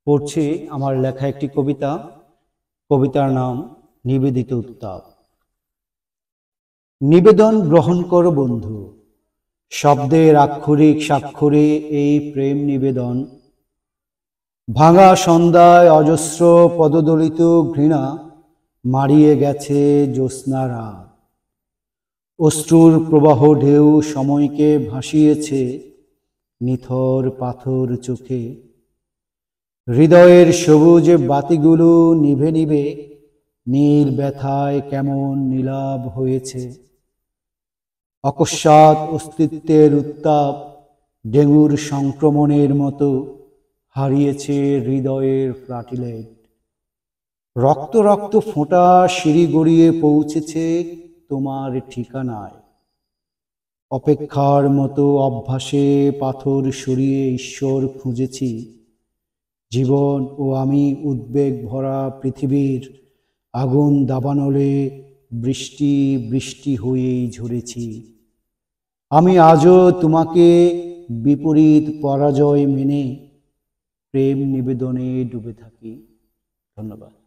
পড়ছি আমার লেখা একটি কবিতা। কবিতার নাম নিবেদিত উত্তাপ। নিবেদন গ্রহণ করো বন্ধু, শব্দের আক্ষরিক স্বাক্ষরে এই প্রেম নিবেদন। ভাঙা সন্ধ্যায় অজস্র পদদলিত ঘৃণা মারিয়ে গেছে জ্যোৎস্না রাত। অশ্রুর প্রবাহ ঢেউ সময়কে ভাসিয়েছে নিথর পাথর চোখে। হৃদয়ের সবুজ বাতিগুলো নিভে নিভে নীল ব্যথায় কেমন নীলাভ হয়েছে। অকস্মাৎ অস্তিত্বের উত্তাপ ডেঙ্গুর সংক্রমণের মতো হারিয়েছে হৃদয়ের প্লাটিলেট। রক্ত রক্ত ফোঁটা সিঁড়ি গড়িয়ে পৌঁছেছে তোমার ঠিকানায়। অপেক্ষার মতো অভ্যাসে পাথর সরিয়ে ঈশ্বর খুঁজেছি। জীবন ও আমি উদ্বেগ ভরা পৃথিবীর আগুন দাবানলে বৃষ্টি বৃষ্টি হয়েই ঝরেছি। আমি আজও তোমাকে বিপরীত পরাজয় মেনে প্রেম নিবেদনে ডুবে থাকি। ধন্যবাদ।